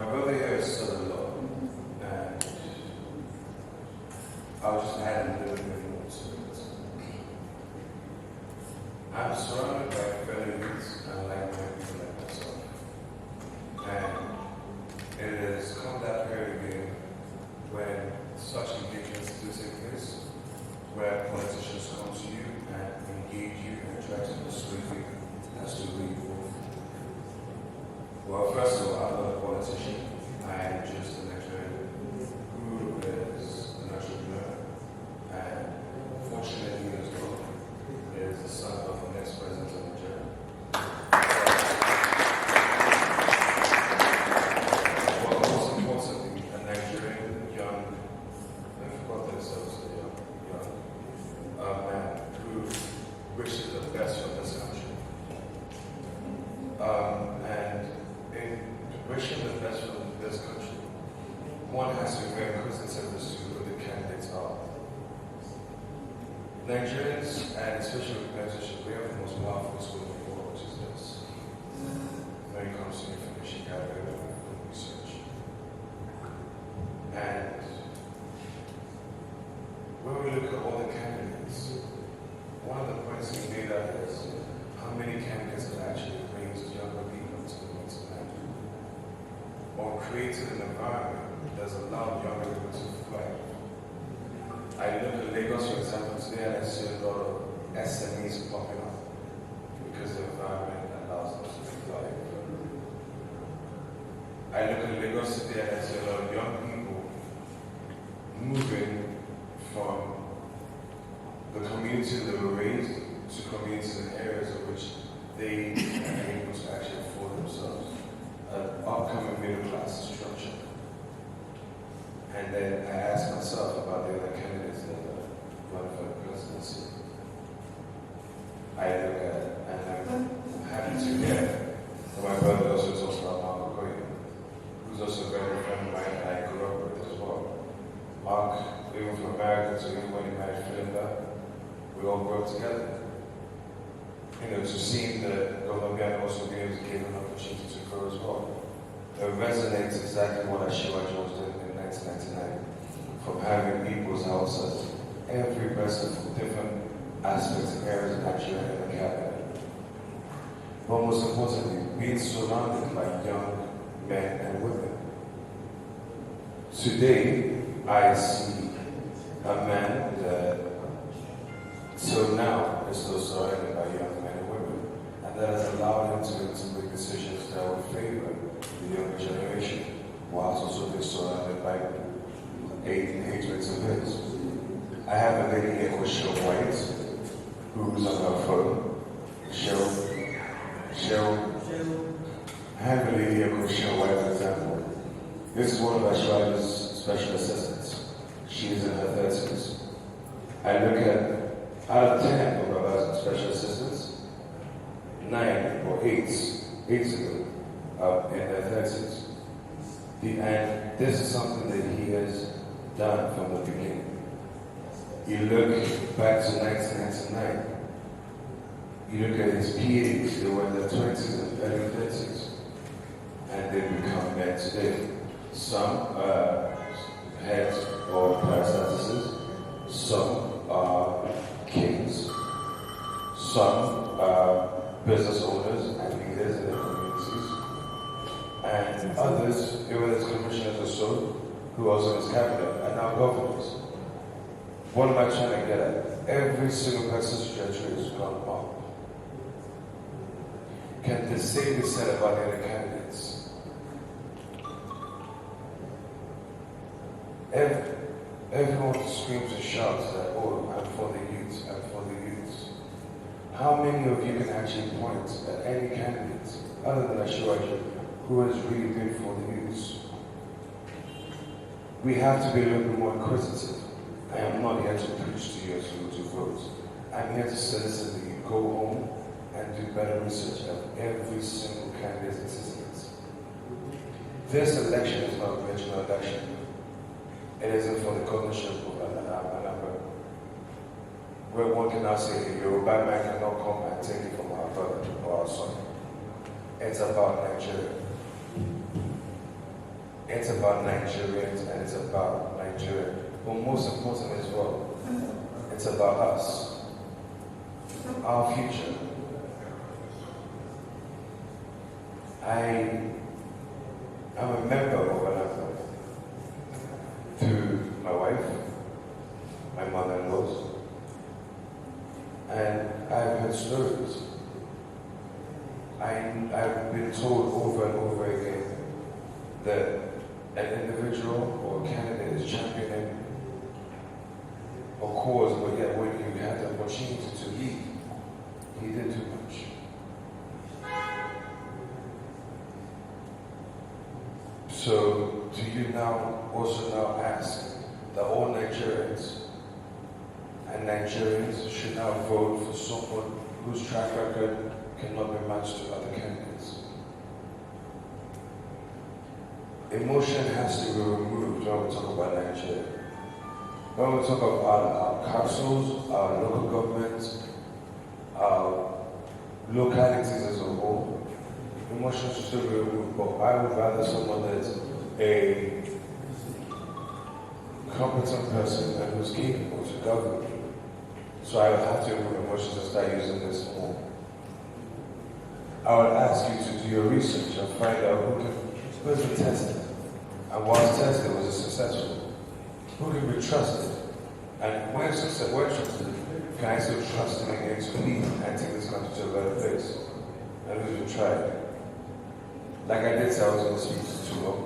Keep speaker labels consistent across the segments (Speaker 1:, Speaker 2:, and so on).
Speaker 1: My brother here is still alone, and I'll just add a little bit more to it. I'm surrounded by fellow youths and like-minded people like myself. And it has come that period again when such engagements do take place, where politicians come to you and engage you and try to persuade you as to who you vote. Well, first of all, I'm not a politician. I am just a Nigerian who is an entrepreneur, and fortunately as well, is the son of the next president of Nigeria. Well, most importantly, a Nigerian young, I forgot that so young man who wishes the best for this country. And in wishing the best for this country, one has to be very inquisitive as to who the candidates are. Nigerians, and especially with politicians, we have the most powerful school in the world, which is this. When it comes to information gathering and research. And when we look at all the candidates, one of the points we made out is how many candidates have actually raised younger people to the tonight, or created an environment that's allowed younger people to thrive. I look at Lagos, for example, today, and I see a lot of SMEs popping up because the environment allows them to thrive. I look at Lagos today, and I see a lot of young people moving from the community they were raised to communities and areas in which they are able to actually afford themselves an upcoming middle class structure. And then I asked myself about the other candidates that are running for the presidency. I look at, and I'm happy to hear that my brother also talks about Mark Okoye, who's also a very good friend of mine and I grew up with as well. Mark, even from America to even when he married Philinda, we all grew up together. You know, to see the Colombian also be able to give an opportunity to grow as well. It resonates exactly what Ashiwaji was doing in 1999, from having people's houses, every person from different aspects and areas of Nigeria in the cabinet. But most importantly, being surrounded by young men and women. Today, I see a man that till now is still surrounded by young men and women, and that has allowed him to make decisions that will favor the younger generation, whilst also being surrounded by hatreds of his. I have a lady here called Cheryl White, who's on her phone. Cheryl. I have a lady here called Cheryl White, for example. This is one of Ashwaja's special assistants. She is in her 30s. I look at, out of 10 of our special assistants, 9 or 8 of them are in their 30s. And this is something that he has done from the beginning. You look back to 1999, you look at his PAs, they were in their 20s and early 30s, and they become men today. Some are heads or parastatuses, some are kings, some are business owners and leaders in their communities, and others, even as commissioners or so, who also in his cabinet, are now governors. What am I trying to get at? Every single person's trajectory has gone up. Can the same be said about the other candidates? Everyone screams and shouts that, oh, I'm for the youth, I'm for the youth. How many of you can actually point at any candidate, other than Ashiwaji, who has really been for the youth? We have to be a little bit more inquisitive. I am not here to preach to you as to vote. I'm here to solicit that you go home and do better research of every single candidate's existence. This election is not a regional election. It isn't for the governorship of Anambra, where one can now say, the Yoruba man cannot come and take it from our brother or our son. It's about Nigeria. It's about Nigerians and it's about Nigeria. But most importantly as well, it's about us, our future. I'm a member of Anambra through my wife, my mother-in-laws, and I've heard stories. I've been told over and over again that an individual or a candidate is championing a cause, but yet when you had the opportunity to lead, he did too much. So, do you now also ask that all Nigerians and Nigerians should now vote for someone whose track record cannot be matched to other candidates? Emotion has to be removed when we talk about Nigeria. When we talk about our councils, our local governments, our localities as a whole, emotions should still be removed, but I would rather someone that's a competent person and who's capable to govern. So I would have to remove emotions and start using this more. I would ask you to do your research and find out who has been tested. And whilst tested, was it successful? Who can be trusted? And when trusted, can I still trust him again to lead and take this country to a better place? And who's been tried? Like I did say, I was going to speak too long.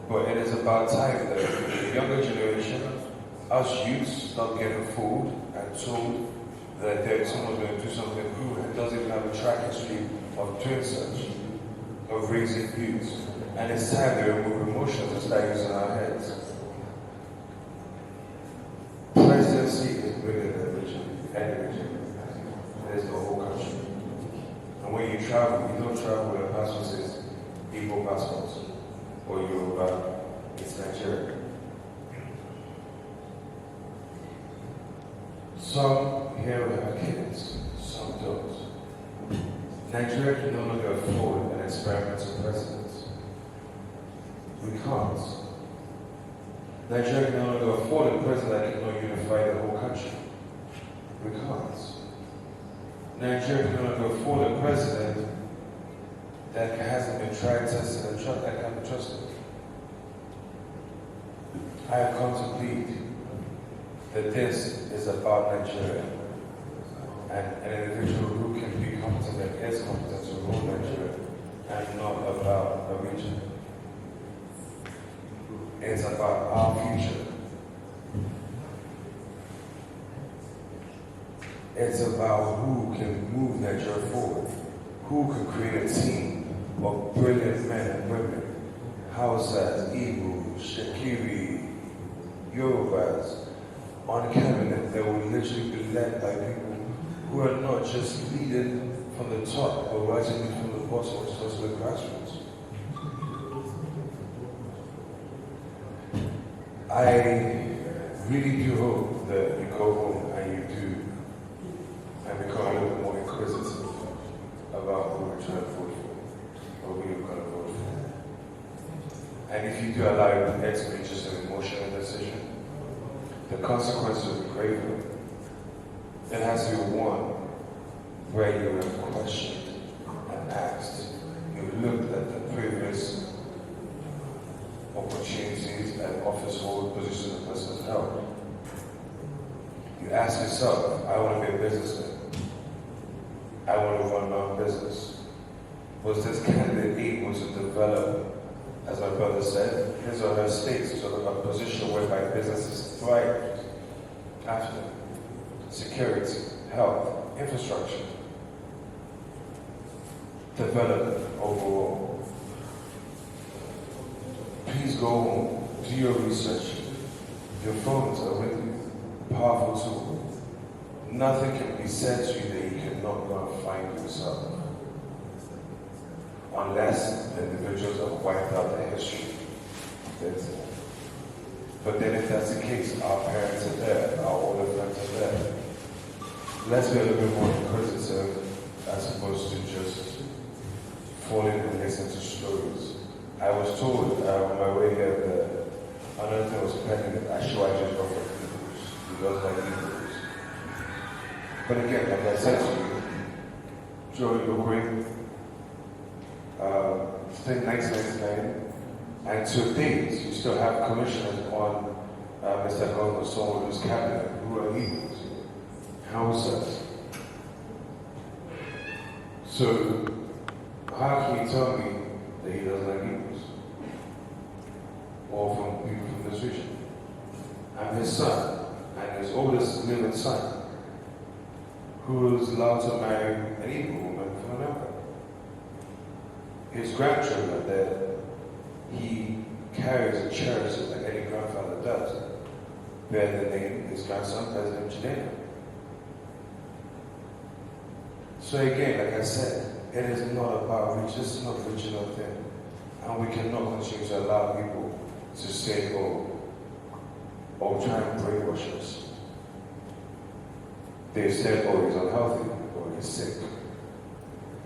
Speaker 1: But it is about time that the younger generation, us youths, start getting fooled and told that someone's going to do something who doesn't even have a track history of doing such, of raising youths. And it's time to remove emotions and start using our heads. Presidency is bigger than any region. It is the whole country. And when you travel, you don't travel with a passport that says Igbo passports or Yoruba. It's Nigeria. Some here have kids, some don't. Nigeria can no longer afford an experimental president. We can't. Nigeria can no longer afford a president that cannot unify the whole country. We can't. Nigeria can no longer afford a president that hasn't been tried, tested, and that can't be trusted. I have come to plead that this is about Nigeria and an individual who can be competent and is competent to rule Nigeria and not about a region. It's about our future. It's about who can move Nigeria forward, who can create a team of brilliant men and women, Hausas, Igbo, Shekiri, Yorubas, on cabinet that will literally be led by people who are not just leading from the top, but rising from the bottom, which is also the grassroots. I really do hope that you go home and you do and become a little bit more inquisitive about who we're trying to vote for or who you're going to vote for. And if you do allow it to be just an emotional decision, the consequences will be graver. It has to be one where you have questioned and asked. You looked at the previous opportunities and office hold positions the person has held. You ask yourself, I want to be a businessman. I want to run my own business. Was this candidate able to develop, as my brother said, his or her states to a position whereby businesses thrive after? Security, health, infrastructure, development overall. Please go home, do your research. Your phones are with you, powerful tool. Nothing can be said to you that you cannot go and find yourself. Unless the individuals have wiped out the history. That's it. But then if that's the case, our parents are there, our older friends are there. Let's be a little bit more inquisitive as opposed to just falling and listening to stories I was told on my way here that another thing was pending that I should just go for Hebrews. He does like Hebrews. But again, like I said to you, Joey Lukwe, since 1999, and to date, you still have commissioners on Mr. Governor Someone's cabinet who are Hebrews. Hausas. So, how can you tell me that he doesn't like Hebrews? Or from people from this region? I'm his son, and his oldest living son, who is allowed to marry an Hebrew woman from Anambra. His grandchildren that he carries and cherishes like any grandfather does, bear the name his grandson, President Judea. So again, like I said, it is not about reach, this is not a regional thing. And we cannot continue to allow people to say, oh, try and brainwash us. They've said, oh, he's unhealthy, or he's sick.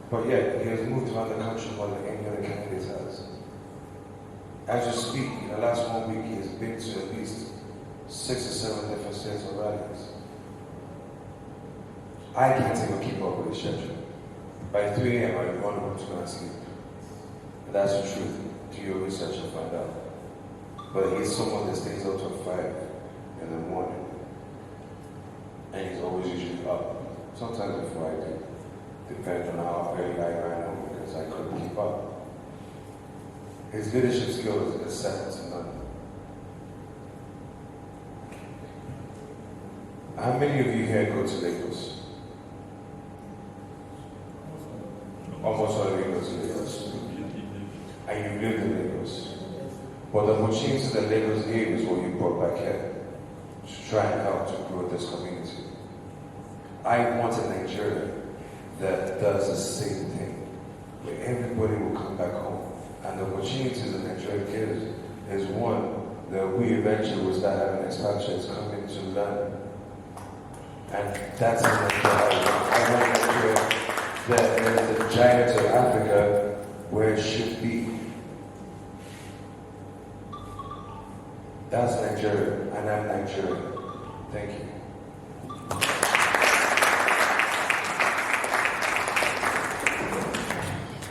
Speaker 1: But yet, he has moved around the country more than any other candidate has. As you speak, in the last 1 week, he has been to at least 6 or 7 different states or rallies. I can't even keep up with his schedule. By 3 a.m., I want him to go and sleep. And that's the truth. Do your research and find out. But he's someone that stays up till 5 in the morning. And he's always usually up. Sometimes before I do. Depends on how early I ran home because I couldn't keep up. His leadership skills is second to none. How many of you here go to Lagos? Almost all of you go to Lagos. And you live in Lagos. But the opportunity that Lagos gave is what you brought back here to try and help to grow this community. I want a Nigeria that does the same thing, where everybody will come back home. And the opportunities that Nigeria gives is one that we eventually will start having expatriates coming to learn. And that's a Nigeria I want Nigeria that is the giant of Africa where it should be. That's Nigeria, and I'm Nigeria. Thank you.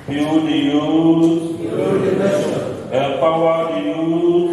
Speaker 2: Build the youth, empower the youth,